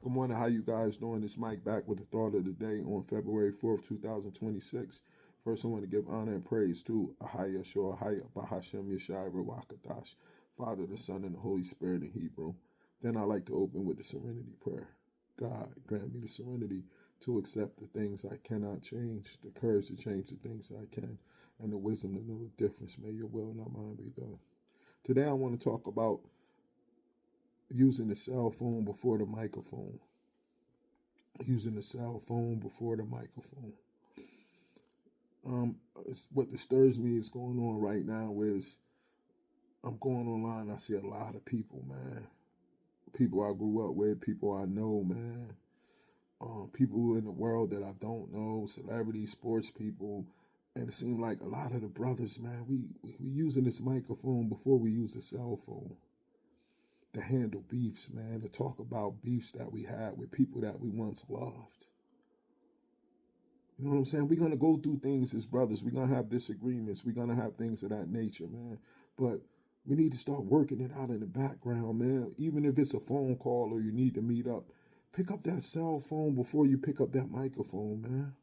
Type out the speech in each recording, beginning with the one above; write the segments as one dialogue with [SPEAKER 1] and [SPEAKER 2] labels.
[SPEAKER 1] Good morning. How you guys doing? This Mike back with the thought of the day on February 4th, 2026. First, I want to give honor and praise to Ahaya Shoahaya Bahashem Yeshai Rawakadash, Father, the Son, and the Holy Spirit in Hebrew. Then I like to open with the serenity prayer. God, grant me the serenity to accept the things I cannot change, the courage to change the things I can, and the wisdom to know the difference. May your will, not mine, be done. Today, I want to talk about using the cell phone before the microphone. Using the cell phone before the microphone. What disturbs me is going on right now is I'm going online. I see a lot of people, man. People I grew up with, people I know, man. People in the world that I don't know, celebrities, sports people. And it seems like a lot of the brothers, man, we using this microphone before we use the cell phone to handle beefs, man, to talk about beefs that we had with people that we once loved. You know what I'm saying? We're going to go through things as brothers. We're going to have disagreements. We're going to have things of that nature, man. But we need to start working it out in the background, man. Even if it's a phone call or you need to meet up, pick up that cell phone before you pick up that microphone, man.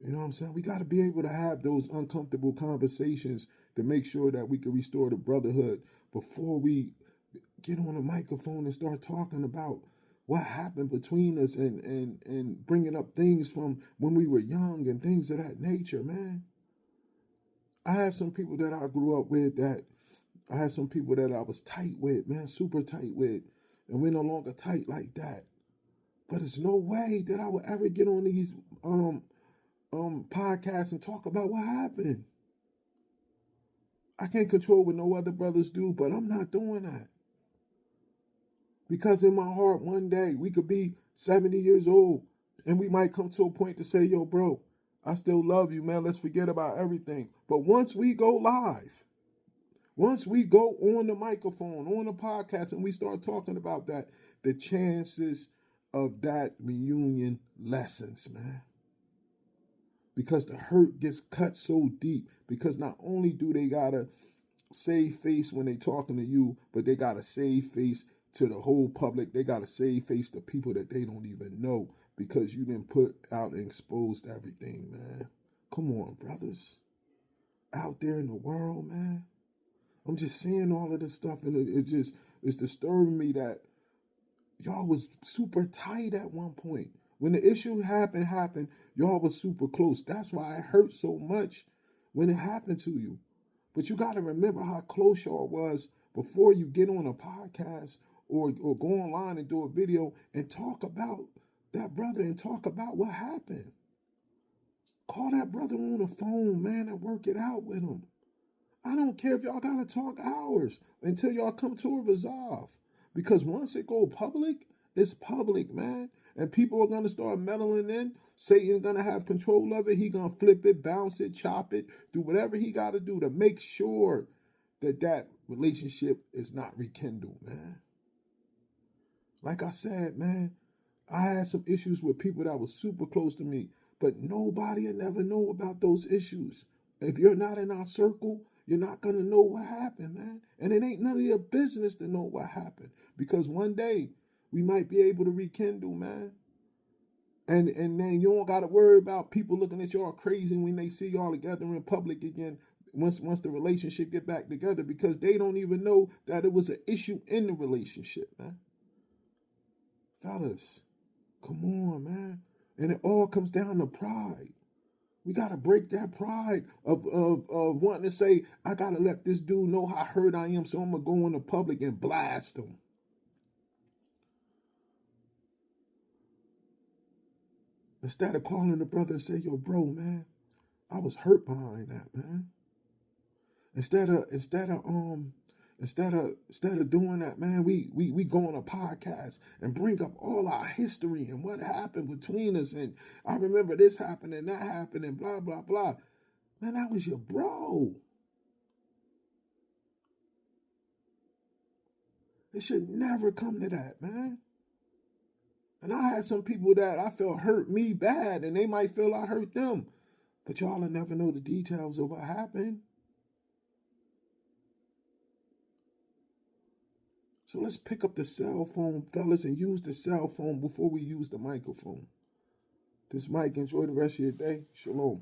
[SPEAKER 1] You know what I'm saying? We got to be able to have those uncomfortable conversations to make sure that we can restore the brotherhood before we get on a microphone and start talking about what happened between us and bringing up things from when we were young and things of that nature, man. I have some people that I grew up with I had some people that I was tight with, man, super tight with, and we're no longer tight like that. But there's no way that I would ever get on these podcasts and talk about what happened. I can't control what no other brothers do, but I'm not doing that. Because in my heart, one day we could be 70 years old and we might come to a point to say, yo, bro, I still love you, man. Let's forget about everything. But once we go live, once we go on the microphone, on the podcast, and we start talking about that, the chances of that reunion lessens, man. Because the hurt gets cut so deep. Because not only do they gotta save face when they talking to you, but they gotta save face to the whole public. They gotta save face to people that they don't even know because you didn't put out and exposed everything, man. Come on, brothers. Out there in the world, man. I'm just seeing all of this stuff, and it's disturbing me that y'all was super tight at one point. When the issue happened, y'all was super close. That's why it hurt so much when it happened to you. But you got to remember how close y'all was before you get on a podcast or go online and do a video and talk about that brother and talk about what happened. Call that brother on the phone, man, and work it out with him. I don't care if y'all got to talk hours until y'all come to a resolve. Because once it go public, it's public, man. And people are going to start meddling in. Satan's going to have control of it. He going to flip it, bounce it, chop it, do whatever he got to do to make sure that that relationship is not rekindled, man. Like I said, man, I had some issues with people that were super close to me, but nobody will never know about those issues. If you're not in our circle, you're not going to know what happened, man. And it ain't none of your business to know what happened. Because one day, we might be able to rekindle, man. And then you don't got to worry about people looking at y'all crazy when they see y'all together in public again once the relationship get back together, because they don't even know that it was an issue in the relationship, man. Fellas, come on, man. And it all comes down to pride. We got to break that pride of wanting to say, I got to let this dude know how hurt I am, so I'm going to go in the public and blast him. Instead of calling the brother and say, yo, bro, man, I was hurt behind that, man. Instead of doing that, man, we go on a podcast and bring up all our history and what happened between us. And I remember this happened and that happened and blah, blah, blah. Man, that was your bro. It should never come to that, man. And I had some people that I felt hurt me bad, and they might feel I hurt them. But y'all will never know the details of what happened. So let's pick up the cell phone, fellas, and use the cell phone before we use the microphone. This Mike. Enjoy the rest of your day. Shalom.